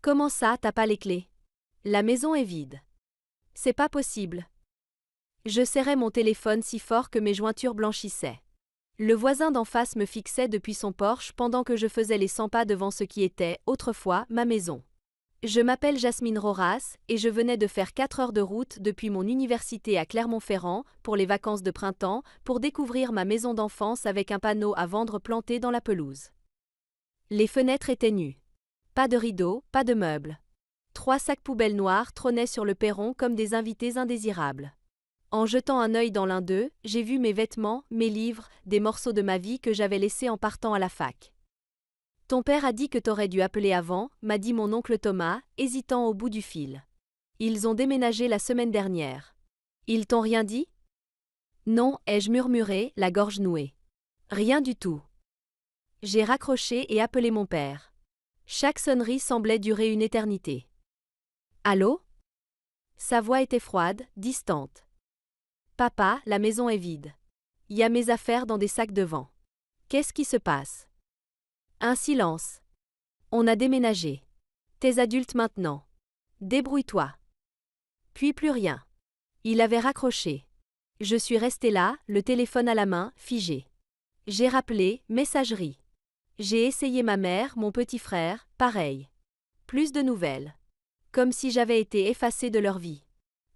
Comment ça, t'as pas les clés? La maison est vide. C'est pas possible. Je serrais mon téléphone si fort que mes jointures blanchissaient. Le voisin d'en face me fixait depuis son porche pendant que je faisais les 100 pas devant ce qui était, autrefois, ma maison. Je m'appelle Jasmine Roras et je venais de faire 4 heures de route depuis mon université à Clermont-Ferrand pour les vacances de printemps pour découvrir ma maison d'enfance avec un panneau à vendre planté dans la pelouse. Les fenêtres étaient nues. Pas de rideaux, pas de meubles. 3 sacs poubelles noirs trônaient sur le perron comme des invités indésirables. En jetant un œil dans l'un d'eux, j'ai vu mes vêtements, mes livres, des morceaux de ma vie que j'avais laissés en partant à la fac. Ton père a dit que t'aurais dû appeler avant, m'a dit mon oncle Thomas, hésitant au bout du fil. Ils ont déménagé la semaine dernière. Ils t'ont rien dit? Non, ai-je murmuré, la gorge nouée. Rien du tout. J'ai raccroché et appelé mon père. Chaque sonnerie semblait durer une éternité. Allô? Sa voix était froide, distante. Papa, la maison est vide. Y a mes affaires dans des sacs devant. Qu'est-ce qui se passe? Un silence. On a déménagé. T'es adulte maintenant. Débrouille-toi. Puis plus rien. Il avait raccroché. Je suis restée là, le téléphone à la main, figé. J'ai rappelé, messagerie. J'ai essayé ma mère, mon petit frère, pareil. Plus de nouvelles. Comme si j'avais été effacée de leur vie.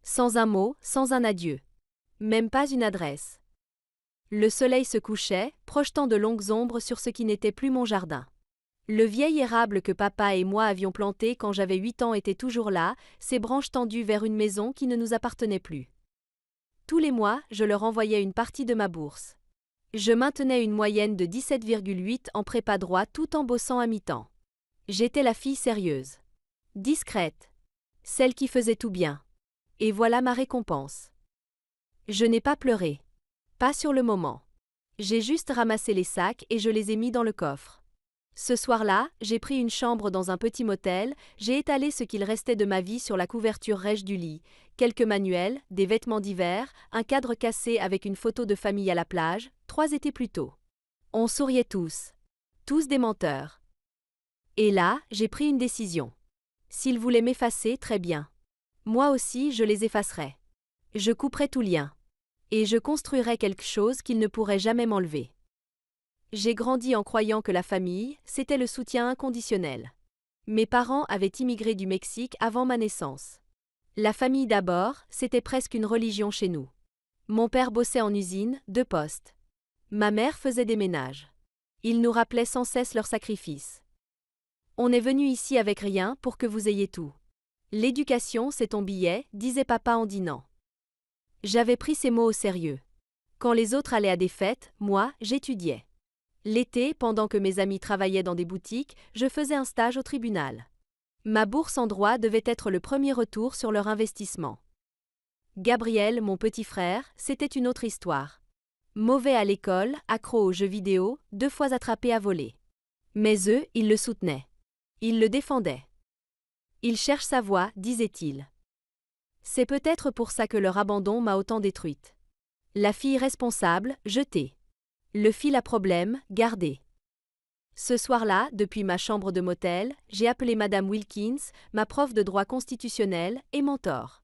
Sans un mot, sans un adieu. Même pas une adresse. Le soleil se couchait, projetant de longues ombres sur ce qui n'était plus mon jardin. Le vieil érable que papa et moi avions planté quand j'avais 8 ans était toujours là, ses branches tendues vers une maison qui ne nous appartenait plus. Tous les mois, je leur envoyais une partie de ma bourse. Je maintenais une moyenne de 17,8 en prépa droit tout en bossant à mi-temps. J'étais la fille sérieuse. Discrète. Celle qui faisait tout bien. Et voilà ma récompense. Je n'ai pas pleuré. Pas sur le moment. J'ai juste ramassé les sacs et je les ai mis dans le coffre. Ce soir-là, j'ai pris une chambre dans un petit motel, j'ai étalé ce qu'il restait de ma vie sur la couverture rêche du lit, quelques manuels, des vêtements d'hiver, un cadre cassé avec une photo de famille à la plage, 3 étés plus tôt. On souriait tous. Tous des menteurs. Et là, j'ai pris une décision. S'ils voulaient m'effacer, très bien. Moi aussi, je les effacerais. Je couperais tout lien. Et je construirais quelque chose qu'ils ne pourraient jamais m'enlever. J'ai grandi en croyant que la famille, c'était le soutien inconditionnel. Mes parents avaient immigré du Mexique avant ma naissance. La famille d'abord, c'était presque une religion chez nous. Mon père bossait en usine, 2 postes. Ma mère faisait des ménages. Ils nous rappelaient sans cesse leurs sacrifices. On est venu ici avec rien pour que vous ayez tout. L'éducation, c'est ton billet, disait papa en dînant. J'avais pris ces mots au sérieux. Quand les autres allaient à des fêtes, moi, j'étudiais. L'été, pendant que mes amis travaillaient dans des boutiques, je faisais un stage au tribunal. Ma bourse en droit devait être le premier retour sur leur investissement. Gabriel, mon petit frère, c'était une autre histoire. Mauvais à l'école, accro aux jeux vidéo, 2 fois attrapé à voler. Mais eux, ils le soutenaient. Ils le défendaient. Il cherche sa voie, disait-il. C'est peut-être pour ça que leur abandon m'a autant détruite. La fille responsable, jetée. Le fil à problème, gardé. Ce soir-là, depuis ma chambre de motel, j'ai appelé Madame Wilkins, ma prof de droit constitutionnel et mentor.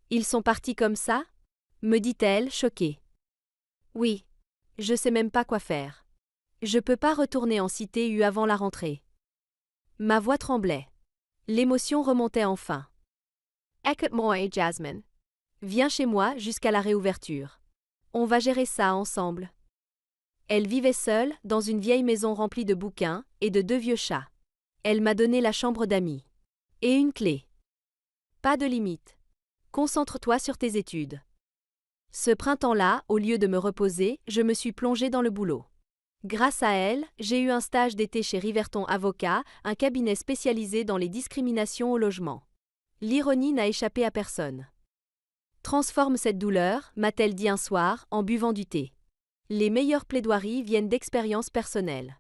Ils sont partis comme ça? Me dit-elle, choquée. Oui. Je sais même pas quoi faire. Je peux pas retourner en cité U avant la rentrée. Ma voix tremblait. L'émotion remontait enfin. Écoute-moi, Jasmine. Viens chez moi jusqu'à la réouverture. On va gérer ça ensemble. Elle vivait seule, dans une vieille maison remplie de bouquins et de 2 vieux chats. Elle m'a donné la chambre d'amis. Et une clé. Pas de limite. Concentre-toi sur tes études. Ce printemps-là, au lieu de me reposer, je me suis plongée dans le boulot. Grâce à elle, j'ai eu un stage d'été chez Riverton Avocat, un cabinet spécialisé dans les discriminations au logement. L'ironie n'a échappé à personne. Transforme cette douleur, m'a-t-elle dit un soir, en buvant du thé. Les meilleures plaidoiries viennent d'expériences personnelles.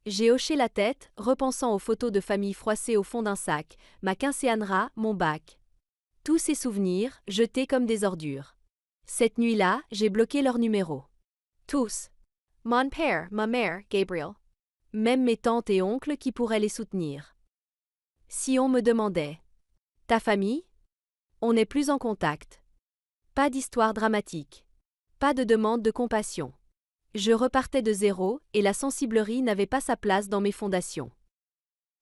J'ai hoché la tête, repensant aux photos de famille froissées au fond d'un sac, ma quinceañera, mon bac. Tous ces souvenirs, jetés comme des ordures. Cette nuit-là, j'ai bloqué leurs numéros. Tous. Mon père, ma mère, Gabriel. Même mes tantes et oncles qui pourraient les soutenir. Si on me demandait « Ta famille ?» On n'est plus en contact. Pas d'histoire dramatique. Pas de demande de compassion. Je repartais de zéro et la sensiblerie n'avait pas sa place dans mes fondations.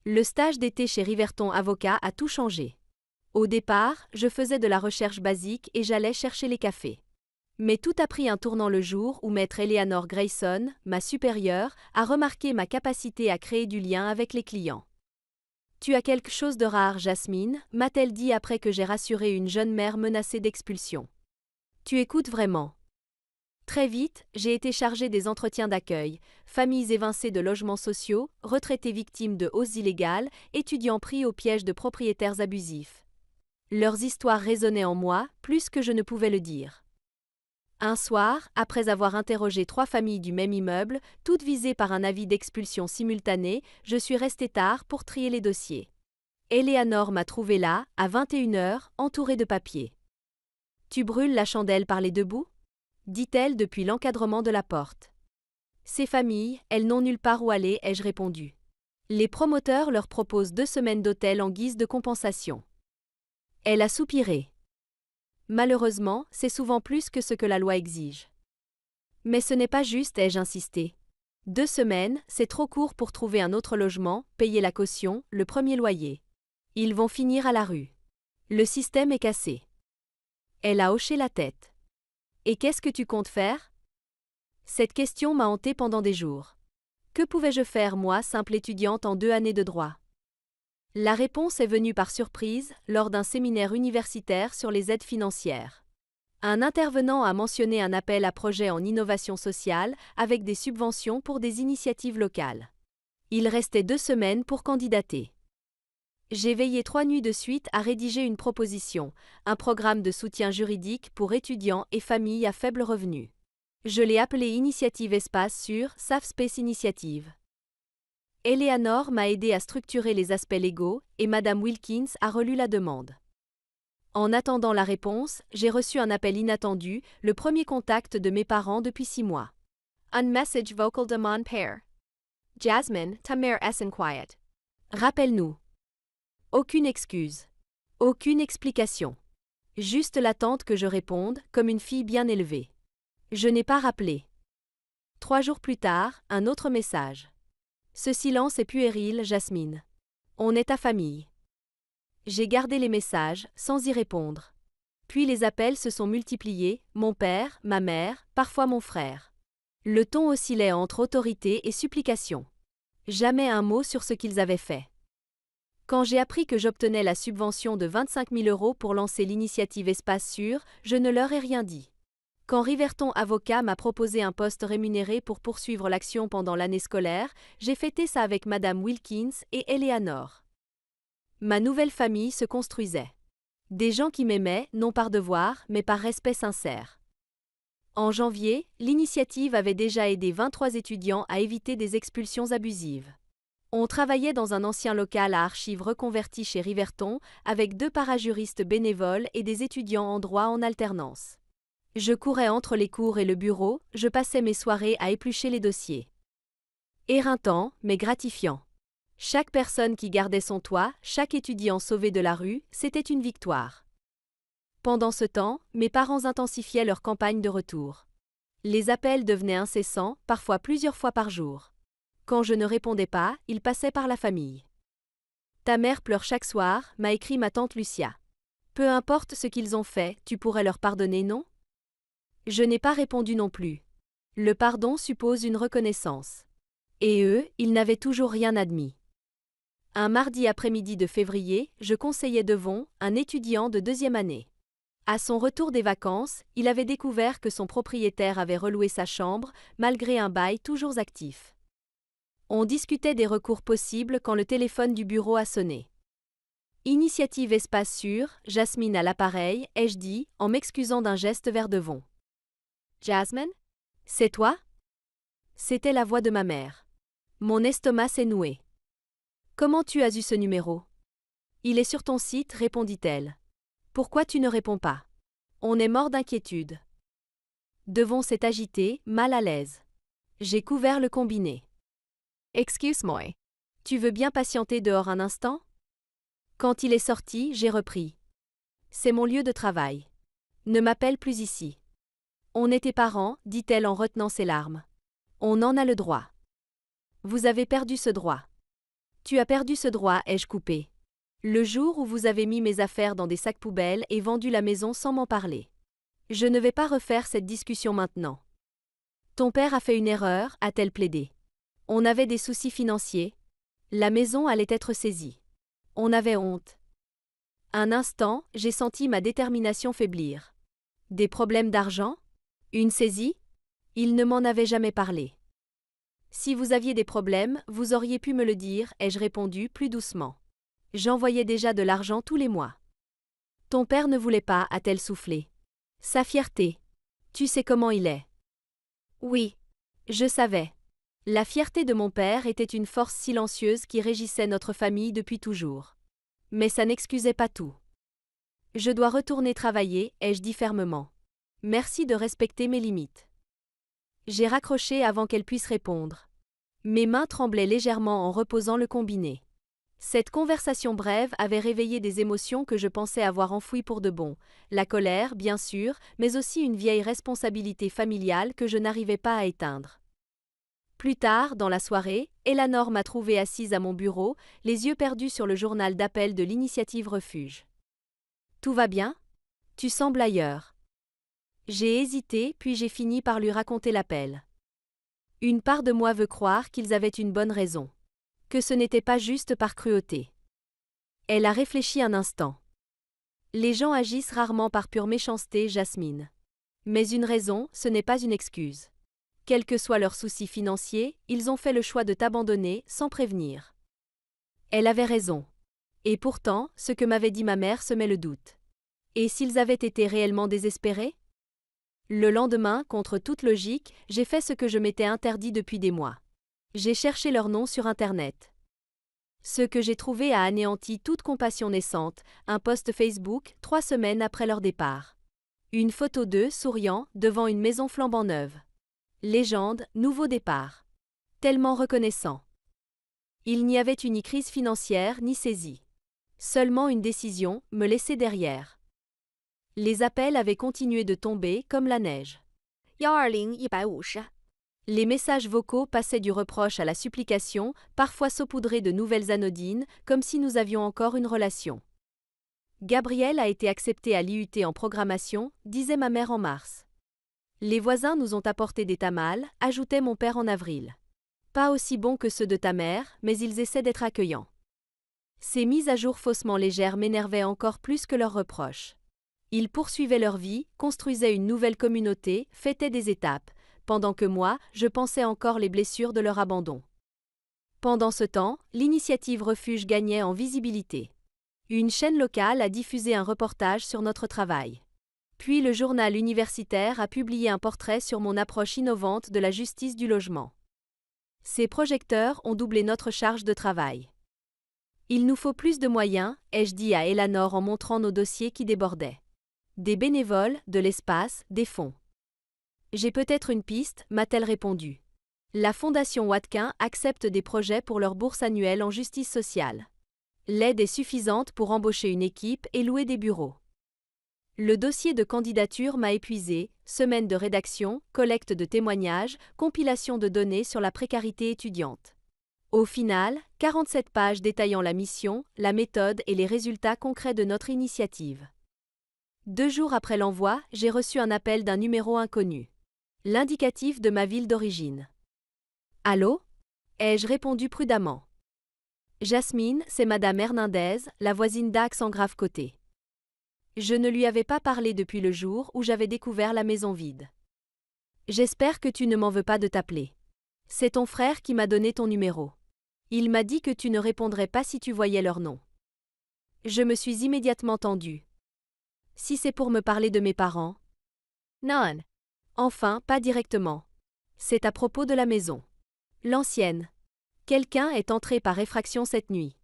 Le stage d'été chez Riverton Avocat a tout changé. Au départ, je faisais de la recherche basique et j'allais chercher les cafés. Mais tout a pris un tournant le jour où maître Eleanor Grayson, ma supérieure, a remarqué ma capacité à créer du lien avec les clients. « Tu as quelque chose de rare, Jasmine », m'a-t-elle dit après que j'ai rassuré une jeune mère menacée d'expulsion. « Tu écoutes vraiment. » Très vite, j'ai été chargée des entretiens d'accueil, familles évincées de logements sociaux, retraités victimes de hausses illégales, étudiants pris au piège de propriétaires abusifs. Leurs histoires résonnaient en moi, plus que je ne pouvais le dire. Un soir, après avoir interrogé 3 familles du même immeuble, toutes visées par un avis d'expulsion simultané, je suis restée tard pour trier les dossiers. Eleanor m'a trouvée là, à 21h, entourée de papiers. « Tu brûles la chandelle par les deux bouts ?» dit-elle depuis l'encadrement de la porte. « Ces familles, elles n'ont nulle part où aller », ai-je répondu. Les promoteurs leur proposent 2 semaines d'hôtel en guise de compensation. Elle a soupiré. Malheureusement, c'est souvent plus que ce que la loi exige. Mais ce n'est pas juste, ai-je insisté. 2 semaines, c'est trop court pour trouver un autre logement, payer la caution, le premier loyer. Ils vont finir à la rue. Le système est cassé. Elle a hoché la tête. Et qu'est-ce que tu comptes faire ? Cette question m'a hantée pendant des jours. Que pouvais-je faire, moi, simple étudiante en 2 années de droit ? La réponse est venue par surprise, lors d'un séminaire universitaire sur les aides financières. Un intervenant a mentionné un appel à projet en innovation sociale avec des subventions pour des initiatives locales. Il restait 2 semaines pour candidater. J'ai veillé 3 nuits de suite à rédiger une proposition, un programme de soutien juridique pour étudiants et familles à faible revenu. Je l'ai appelé Initiative Espace sur Safe Space Initiative. Eleanor m'a aidé à structurer les aspects légaux et Madame Wilkins a relu la demande. En attendant la réponse, j'ai reçu un appel inattendu, le premier contact de mes parents depuis 6 mois. Un message vocal de mon père. Jasmine, ta mère est inquiète. Rappelle-nous. Aucune excuse. Aucune explication. Juste l'attente que je réponde, comme une fille bien élevée. Je n'ai pas rappelé. 3 jours plus tard, un autre message. Ce silence est puéril, Jasmine. On est ta famille. J'ai gardé les messages, sans y répondre. Puis les appels se sont multipliés, mon père, ma mère, parfois mon frère. Le ton oscillait entre autorité et supplication. Jamais un mot sur ce qu'ils avaient fait. Quand j'ai appris que j'obtenais la subvention de 25 000 € pour lancer l'initiative Espace Sûr, je ne leur ai rien dit. Quand Riverton Avocat m'a proposé un poste rémunéré pour poursuivre l'action pendant l'année scolaire, j'ai fêté ça avec Madame Wilkins et Eleanor. Ma nouvelle famille se construisait. Des gens qui m'aimaient, non par devoir, mais par respect sincère. En janvier, l'initiative avait déjà aidé 23 étudiants à éviter des expulsions abusives. On travaillait dans un ancien local à archives reconverti chez Riverton, avec 2 parajuristes bénévoles et des étudiants en droit en alternance. Je courais entre les cours et le bureau, je passais mes soirées à éplucher les dossiers. Éreintant, mais gratifiant. Chaque personne qui gardait son toit, chaque étudiant sauvé de la rue, c'était une victoire. Pendant ce temps, mes parents intensifiaient leur campagne de retour. Les appels devenaient incessants, parfois plusieurs fois par jour. Quand je ne répondais pas, ils passaient par la famille. « Ta mère pleure chaque soir », m'a écrit ma tante Lucia. « Peu importe ce qu'ils ont fait, tu pourrais leur pardonner, non ? » Je n'ai pas répondu non plus. Le pardon suppose une reconnaissance. Et eux, ils n'avaient toujours rien admis. Un mardi après-midi de février, je conseillais Devon, un étudiant de 2e année. À son retour des vacances, il avait découvert que son propriétaire avait reloué sa chambre, malgré un bail toujours actif. On discutait des recours possibles quand le téléphone du bureau a sonné. Initiative Espace Sûr, Jasmine à l'appareil, ai-je dit, en m'excusant d'un geste vers Devon. Jasmine ? C'est toi ? C'était la voix de ma mère. Mon estomac s'est noué. Comment tu as eu ce numéro ? Il est sur ton site, répondit-elle. Pourquoi tu ne réponds pas ? On est mort d'inquiétude. Devon s'est agité, mal à l'aise. J'ai couvert le combiné. Excuse-moi. Tu veux bien patienter dehors un instant ? Quand il est sorti, j'ai repris. C'est mon lieu de travail. Ne m'appelle plus ici. On est tes parents, dit-elle en retenant ses larmes. On en a le droit. Vous avez perdu ce droit. Tu as perdu ce droit, ai-je coupé. Le jour où vous avez mis mes affaires dans des sacs poubelles et vendu la maison sans m'en parler. Je ne vais pas refaire cette discussion maintenant. Ton père a fait une erreur, a-t-elle plaidé. On avait des soucis financiers. La maison allait être saisie. On avait honte. Un instant, j'ai senti ma détermination faiblir. Des problèmes d'argent? Une saisie? Il ne m'en avait jamais parlé. Si vous aviez des problèmes, vous auriez pu me le dire, ai-je répondu plus doucement. J'envoyais déjà de l'argent tous les mois. Ton père ne voulait pas, a-t-elle soufflé. Sa fierté. Tu sais comment il est. Oui. Je savais. La fierté de mon père était une force silencieuse qui régissait notre famille depuis toujours. Mais ça n'excusait pas tout. Je dois retourner travailler, ai-je dit fermement. Merci de respecter mes limites. J'ai raccroché avant qu'elle puisse répondre. Mes mains tremblaient légèrement en reposant le combiné. Cette conversation brève avait réveillé des émotions que je pensais avoir enfouies pour de bon, la colère, bien sûr, mais aussi une vieille responsabilité familiale que je n'arrivais pas à éteindre. Plus tard, dans la soirée, Eleanor m'a trouvée assise à mon bureau, les yeux perdus sur le journal d'appel de l'initiative Refuge. Tout va bien? Tu sembles ailleurs. J'ai hésité, puis j'ai fini par lui raconter l'appel. Une part de moi veut croire qu'ils avaient une bonne raison. Que ce n'était pas juste par cruauté. Elle a réfléchi un instant. Les gens agissent rarement par pure méchanceté, Jasmine. Mais une raison, ce n'est pas une excuse. Quels que soient leurs soucis financiers, ils ont fait le choix de t'abandonner sans prévenir. Elle avait raison. Et pourtant, ce que m'avait dit ma mère semait le doute. Et s'ils avaient été réellement désespérés? Le lendemain, contre toute logique, j'ai fait ce que je m'étais interdit depuis des mois. J'ai cherché leur nom sur Internet. Ce que j'ai trouvé a anéanti toute compassion naissante, un post Facebook 3 semaines après leur départ. Une photo d'eux, souriant, devant une maison flambant neuve. Légende, nouveau départ. Tellement reconnaissant. Il n'y avait eu ni crise financière ni saisie. Seulement une décision, me laisser derrière. Les appels avaient continué de tomber comme la neige. 120-150. Les messages vocaux passaient du reproche à la supplication, parfois saupoudrés de nouvelles anodines, comme si nous avions encore une relation. Gabriel a été accepté à l'IUT en programmation, disait ma mère en mars. Les voisins nous ont apporté des tamales, ajoutait mon père en avril. Pas aussi bons que ceux de ta mère, mais ils essaient d'être accueillants. Ces mises à jour faussement légères m'énervaient encore plus que leurs reproches. Ils poursuivaient leur vie, construisaient une nouvelle communauté, fêtaient des étapes, pendant que moi, je pensais encore les blessures de leur abandon. Pendant ce temps, l'initiative Refuge gagnait en visibilité. Une chaîne locale a diffusé un reportage sur notre travail. Puis le journal universitaire a publié un portrait sur mon approche innovante de la justice du logement. Ces projecteurs ont doublé notre charge de travail. Il nous faut plus de moyens, ai-je dit à Eleanor en montrant nos dossiers qui débordaient. Des bénévoles, de l'espace, des fonds. J'ai peut-être une piste, m'a-t-elle répondu. La Fondation Watkin accepte des projets pour leur bourse annuelle en justice sociale. L'aide est suffisante pour embaucher une équipe et louer des bureaux. Le dossier de candidature m'a épuisé, semaine de rédaction, collecte de témoignages, compilation de données sur la précarité étudiante. Au final, 47 pages détaillant la mission, la méthode et les résultats concrets de notre initiative. 2 jours après l'envoi, j'ai reçu un appel d'un numéro inconnu. L'indicatif de ma ville d'origine. Allô? Ai-je répondu prudemment. Jasmine, c'est Madame Hernandez, la voisine d'Axe en Grave-Côté. Je ne lui avais pas parlé depuis le jour où j'avais découvert la maison vide. J'espère que tu ne m'en veux pas de t'appeler. C'est ton frère qui m'a donné ton numéro. Il m'a dit que tu ne répondrais pas si tu voyais leur nom. Je me suis immédiatement tendue. Si c'est pour me parler de mes parents? Non. Enfin, pas directement. C'est à propos de la maison. L'ancienne. Quelqu'un est entré par effraction cette nuit.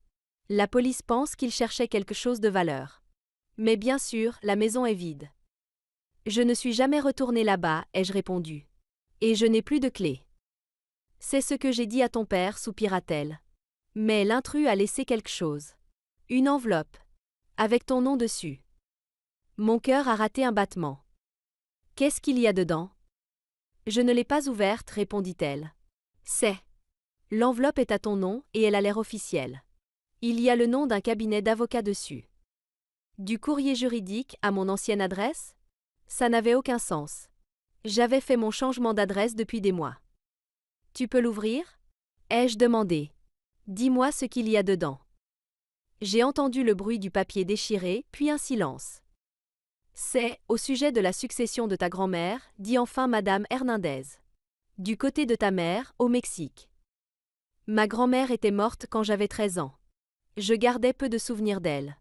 La police pense qu'il cherchait quelque chose de valeur. Mais bien sûr, la maison est vide. Je ne suis jamais retournée là-bas, ai-je répondu. Et je n'ai plus de clé. C'est ce que j'ai dit à ton père, soupira-t-elle. Mais l'intrus a laissé quelque chose. Une enveloppe. Avec ton nom dessus. Mon cœur a raté un battement. Qu'est-ce qu'il y a dedans? Je ne l'ai pas ouverte, répondit-elle. C'est. L'enveloppe est à ton nom et elle a l'air officielle. Il y a le nom d'un cabinet d'avocats dessus. Du courrier juridique à mon ancienne adresse? Ça n'avait aucun sens. J'avais fait mon changement d'adresse depuis des mois. Tu peux l'ouvrir? Ai-je demandé. Dis-moi ce qu'il y a dedans. J'ai entendu le bruit du papier déchiré, puis un silence. C'est au sujet de la succession de ta grand-mère, dit enfin Madame Hernandez. Du côté de ta mère, au Mexique. Ma grand-mère était morte quand j'avais 13 ans. Je gardais peu de souvenirs d'elle.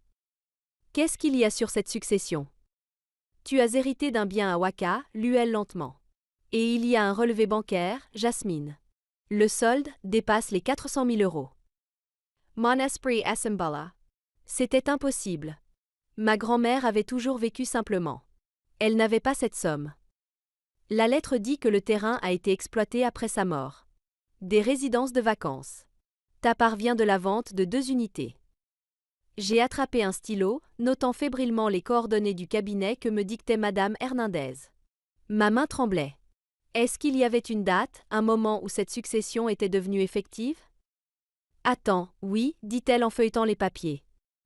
Qu'est-ce qu'il y a sur cette succession? Tu as hérité d'un bien à Waka, lut-elle lentement. Et il y a un relevé bancaire, Jasmine. Le solde dépasse les 400 000 euros. Mon esprit s'emballa. C'était impossible. Ma grand-mère avait toujours vécu simplement. Elle n'avait pas cette somme. La lettre dit que le terrain a été exploité après sa mort. Des résidences de vacances. Ta part vient de la vente de 2 unités. J'ai attrapé un stylo, notant fébrilement les coordonnées du cabinet que me dictait Madame Hernandez. Ma main tremblait. Est-ce qu'il y avait une date, un moment où cette succession était devenue effective? Attends, oui, dit-elle en feuilletant les papiers.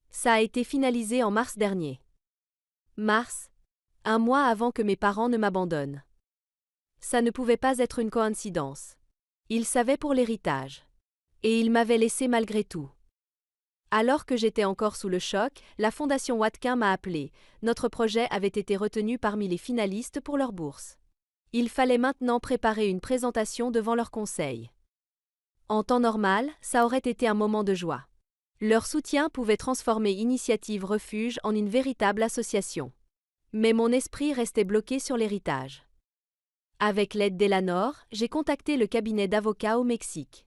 Ça a été finalisé en mars dernier. Mars? Un mois avant que mes parents ne m'abandonnent. Ça ne pouvait pas être une coïncidence. Ils savaient pour l'héritage. Et ils m'avaient laissé malgré tout. Alors que j'étais encore sous le choc, la Fondation Watkin m'a appelé. Notre projet avait été retenu parmi les finalistes pour leur bourse. Il fallait maintenant préparer une présentation devant leur conseil. En temps normal, ça aurait été un moment de joie. Leur soutien pouvait transformer Initiative Refuge en une véritable association. Mais mon esprit restait bloqué sur l'héritage. Avec l'aide d'Elanor, j'ai contacté le cabinet d'avocats au Mexique.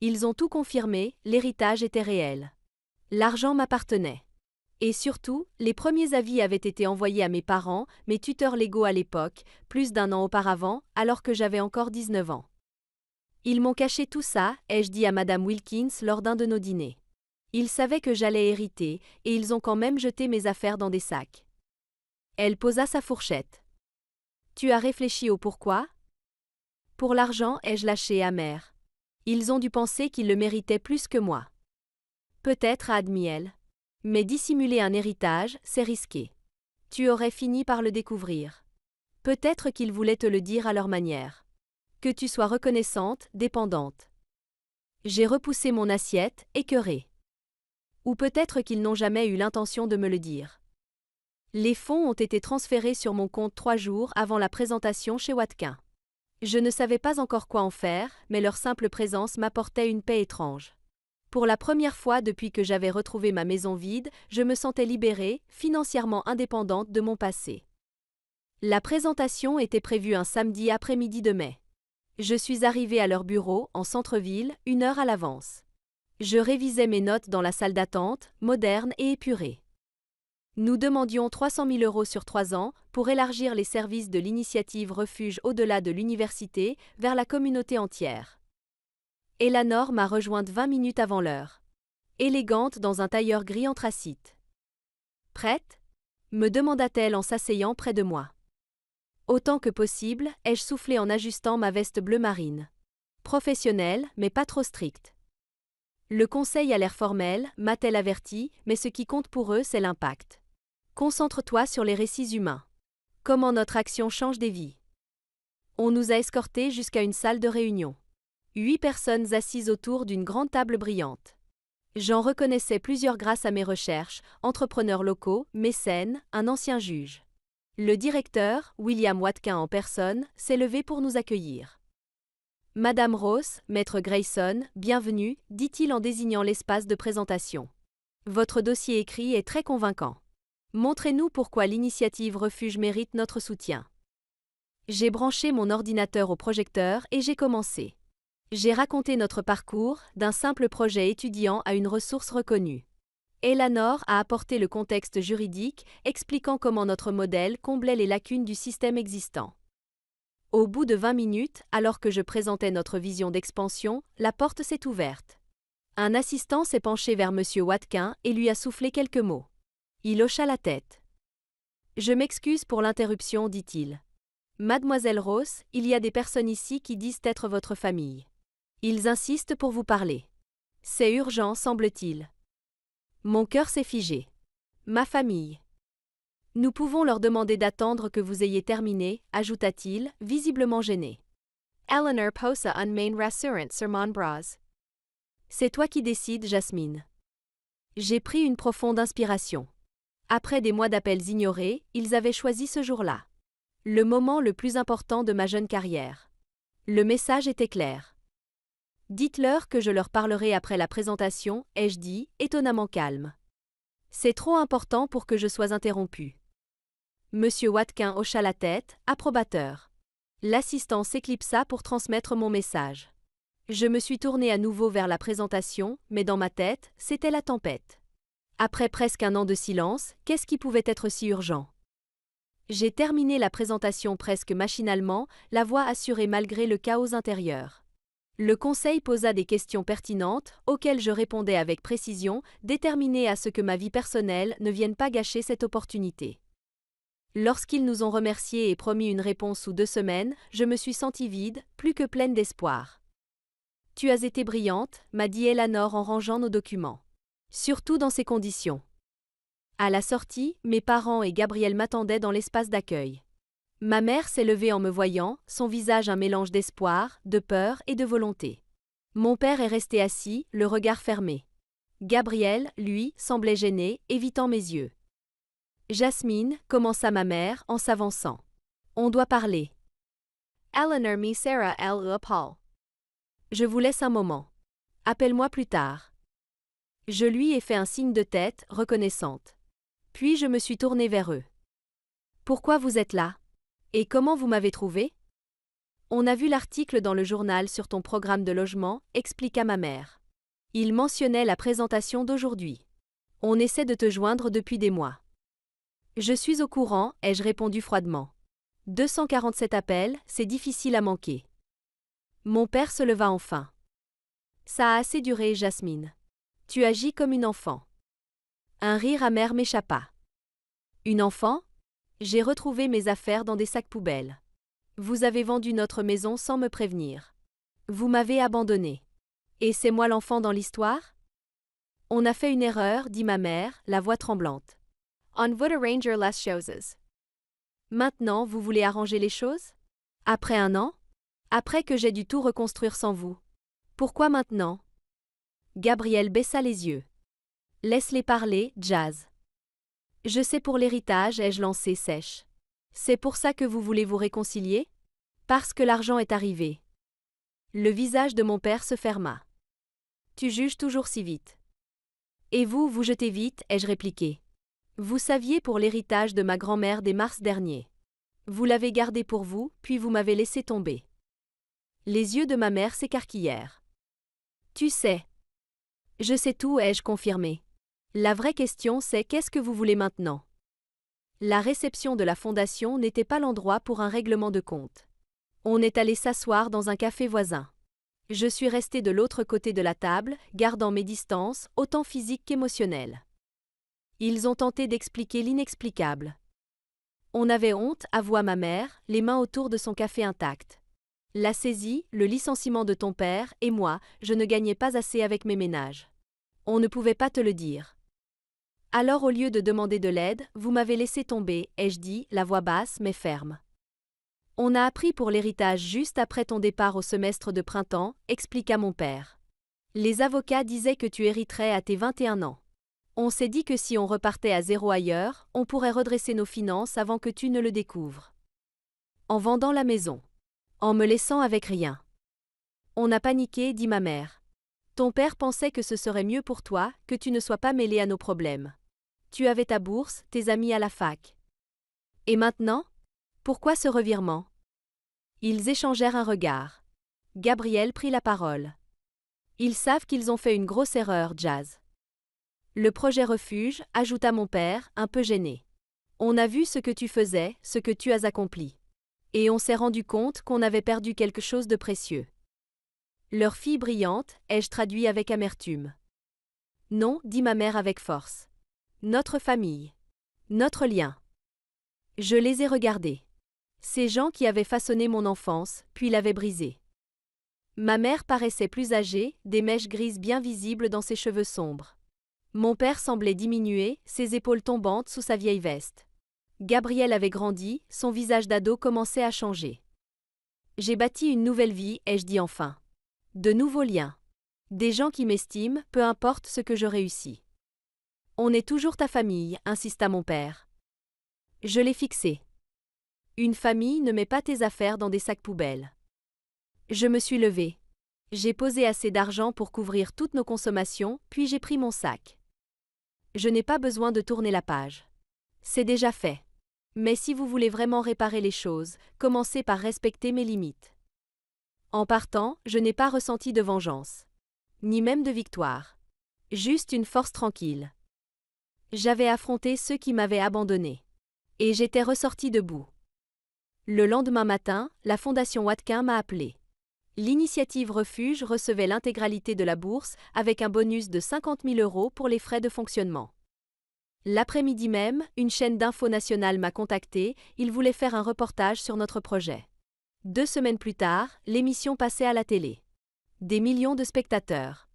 Ils ont tout confirmé, l'héritage était réel. L'argent m'appartenait. Et surtout, les premiers avis avaient été envoyés à mes parents, mes tuteurs légaux à l'époque, plus d'1 an auparavant, alors que j'avais encore 19 ans. Ils m'ont caché tout ça, ai-je dit à Madame Wilkins lors d'un de nos dîners. Ils savaient que j'allais hériter, et ils ont quand même jeté mes affaires dans des sacs. Elle posa sa fourchette. Tu as réfléchi au pourquoi? Pour l'argent, ai-je lâché amère. Ils ont dû penser qu'ils le méritaient plus que moi. Peut-être, admis-elle. Mais dissimuler un héritage, c'est risqué. Tu aurais fini par le découvrir. Peut-être qu'ils voulaient te le dire à leur manière. Que tu sois reconnaissante, dépendante. J'ai repoussé mon assiette, écœurée. Ou peut-être qu'ils n'ont jamais eu l'intention de me le dire. Les fonds ont été transférés sur mon compte 3 jours avant la présentation chez Watkin. Je ne savais pas encore quoi en faire, mais leur simple présence m'apportait une paix étrange. Pour la première fois depuis que j'avais retrouvé ma maison vide, je me sentais libérée, financièrement indépendante de mon passé. La présentation était prévue un samedi après-midi de mai. Je suis arrivée à leur bureau, en centre-ville, 1 heure à l'avance. Je révisais mes notes dans la salle d'attente, moderne et épurée. Nous demandions 300 000 euros sur 3 ans pour élargir les services de l'initiative Refuge au-delà de l'université vers la communauté entière. Elanor m'a rejointe 20 minutes avant l'heure. Élégante dans un tailleur gris anthracite. Prête? Me demanda-t-elle en s'asseyant près de moi. Autant que possible, ai-je soufflé en ajustant ma veste bleu marine. Professionnelle, mais pas trop stricte. Le conseil a l'air formel, m'a-t-elle averti, mais ce qui compte pour eux, c'est l'impact. Concentre-toi sur les récits humains. Comment notre action change des vies. On nous a escortés jusqu'à une salle de réunion. 8 personnes assises autour d'une grande table brillante. J'en reconnaissais plusieurs grâce à mes recherches, entrepreneurs locaux, mécènes, un ancien juge. Le directeur, William Watkin en personne, s'est levé pour nous accueillir. Madame Ross, Maître Grayson, bienvenue, dit-il en désignant l'espace de présentation. Votre dossier écrit est très convaincant. Montrez-nous pourquoi l'initiative Refuge mérite notre soutien. J'ai branché mon ordinateur au projecteur et j'ai commencé. J'ai raconté notre parcours, d'un simple projet étudiant à une ressource reconnue. Elanor a apporté le contexte juridique, expliquant comment notre modèle comblait les lacunes du système existant. Au bout de 20 minutes, alors que je présentais notre vision d'expansion, la porte s'est ouverte. Un assistant s'est penché vers M. Watkin et lui a soufflé quelques mots. Il hocha la tête. Je m'excuse pour l'interruption, dit-il. Mademoiselle Ross, il y a des personnes ici qui disent être votre famille. Ils insistent pour vous parler. C'est urgent, semble-t-il. Mon cœur s'est figé. Ma famille. Nous pouvons leur demander d'attendre que vous ayez terminé, ajouta-t-il, visiblement gêné. Eleanor posa un main rassurant sur mon bras. C'est toi qui décides, Jasmine. J'ai pris une profonde inspiration. Après des mois d'appels ignorés, ils avaient choisi ce jour-là. Le moment le plus important de ma jeune carrière. Le message était clair. Dites-leur que je leur parlerai après la présentation, ai-je dit, étonnamment calme. C'est trop important pour que je sois interrompu. Monsieur Watkin hocha la tête, approbateur. L'assistant s'éclipsa pour transmettre mon message. Je me suis tourné à nouveau vers la présentation, mais dans ma tête, c'était la tempête. Après presque un an de silence, qu'est-ce qui pouvait être si urgent? J'ai terminé la présentation presque machinalement, la voix assurée malgré le chaos intérieur. Le conseil posa des questions pertinentes, auxquelles je répondais avec précision, déterminé à ce que ma vie personnelle ne vienne pas gâcher cette opportunité. Lorsqu'ils nous ont remerciés et promis une réponse sous 2 semaines, je me suis sentie vide, plus que pleine d'espoir. « Tu as été brillante », m'a dit Eleanor en rangeant nos documents. Surtout dans ces conditions. À la sortie, mes parents et Gabriel m'attendaient dans l'espace d'accueil. Ma mère s'est levée en me voyant, son visage un mélange d'espoir, de peur et de volonté. Mon père est resté assis, le regard fermé. Gabriel, lui, semblait gêné, évitant mes yeux. Jasmine, commença ma mère en s'avançant. On doit parler. Eleanor me Sarah L. Paul. Je vous laisse un moment. Appelle-moi plus tard. Je lui ai fait un signe de tête, reconnaissante. Puis je me suis tournée vers eux. Pourquoi vous êtes là? Et comment vous m'avez trouvé? On a vu l'article dans le journal sur ton programme de logement, expliqua ma mère. Il mentionnait la présentation d'aujourd'hui. On essaie de te joindre depuis des mois. Je suis au courant, ai-je répondu froidement. 247 appels, c'est difficile à manquer. Mon père se leva enfin. Ça a assez duré, Jasmine. Tu agis comme une enfant. Un rire amer m'échappa. Une enfant? J'ai retrouvé mes affaires dans des sacs poubelles. Vous avez vendu notre maison sans me prévenir. Vous m'avez abandonné. Et c'est moi l'enfant dans l'histoire? On a fait une erreur, dit ma mère, la voix tremblante. On would arranger les choses. Maintenant, vous voulez arranger les choses? Après 1 an? Après que j'ai dû tout reconstruire sans vous. Pourquoi maintenant? Gabriel baissa les yeux. Laisse-les parler, Jazz. Je sais pour l'héritage, ai-je lancé sèche. C'est pour ça que vous voulez vous réconcilier? Parce que l'argent est arrivé. Le visage de mon père se ferma. Tu juges toujours si vite. Et vous, vous jetez vite, ai-je répliqué. Vous saviez pour l'héritage de ma grand-mère dès mars dernier. Vous l'avez gardé pour vous, puis vous m'avez laissé tomber. Les yeux de ma mère s'écarquillèrent. Tu sais. Je sais tout, ai-je confirmé. La vraie question c'est qu'est-ce que vous voulez maintenant? La réception de la fondation n'était pas l'endroit pour un règlement de compte. On est allé s'asseoir dans un café voisin. Je suis resté de l'autre côté de la table, gardant mes distances, autant physiques qu'émotionnelles. Ils ont tenté d'expliquer l'inexplicable. On avait honte, avoua ma mère, les mains autour de son café intact. La saisie, le licenciement de ton père, et moi, je ne gagnais pas assez avec mes ménages. On ne pouvait pas te le dire. Alors au lieu de demander de l'aide, vous m'avez laissé tomber, ai-je dit, la voix basse mais ferme. On a appris pour l'héritage juste après ton départ au semestre de printemps, expliqua mon père. Les avocats disaient que tu hériterais à tes 21 ans. On s'est dit que si on repartait à 0 ailleurs, on pourrait redresser nos finances avant que tu ne le découvres. En vendant la maison. En me laissant avec rien. On a paniqué, dit ma mère. Ton père pensait que ce serait mieux pour toi, que tu ne sois pas mêlé à nos problèmes. Tu avais ta bourse, tes amis à la fac. Et maintenant? Pourquoi ce revirement? Ils échangèrent un regard. Gabriel prit la parole. Ils savent qu'ils ont fait une grosse erreur, Jazz. Le projet refuge, ajouta mon père, un peu gêné. On a vu ce que tu faisais, ce que tu as accompli. Et on s'est rendu compte qu'on avait perdu quelque chose de précieux. Leur fille brillante, ai-je traduit avec amertume. Non, dit ma mère avec force. Notre famille. Notre lien. Je les ai regardés. Ces gens qui avaient façonné mon enfance, puis l'avaient brisée. Ma mère paraissait plus âgée, des mèches grises bien visibles dans ses cheveux sombres. Mon père semblait diminuer, ses épaules tombantes sous sa vieille veste. Gabriel avait grandi, son visage d'ado commençait à changer. J'ai bâti une nouvelle vie, ai-je dit enfin. De nouveaux liens. Des gens qui m'estiment, peu importe ce que je réussis. On est toujours ta famille, insista mon père. Je l'ai fixé. Une famille ne met pas tes affaires dans des sacs poubelles. Je me suis levée. J'ai posé assez d'argent pour couvrir toutes nos consommations, puis j'ai pris mon sac. Je n'ai pas besoin de tourner la page. C'est déjà fait. Mais si vous voulez vraiment réparer les choses, commencez par respecter mes limites. En partant, je n'ai pas ressenti de vengeance. Ni même de victoire. Juste une force tranquille. J'avais affronté ceux qui m'avaient abandonné. Et j'étais ressorti debout. Le lendemain matin, la Fondation Watkin m'a appelé. L'initiative Refuge recevait l'intégralité de la bourse avec un bonus de 50 000 € pour les frais de fonctionnement. L'après-midi même, une chaîne d'info nationale m'a contacté, ils voulaient faire un reportage sur notre projet. 2 semaines plus tard, l'émission passait à la télé. Des millions de spectateurs.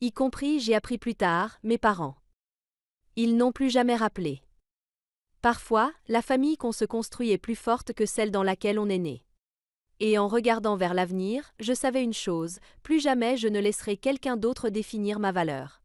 Y compris, j'ai appris plus tard, mes parents. Ils n'ont plus jamais rappelé. Parfois, la famille qu'on se construit est plus forte que celle dans laquelle on est né. Et en regardant vers l'avenir, je savais une chose, plus jamais je ne laisserai quelqu'un d'autre définir ma valeur.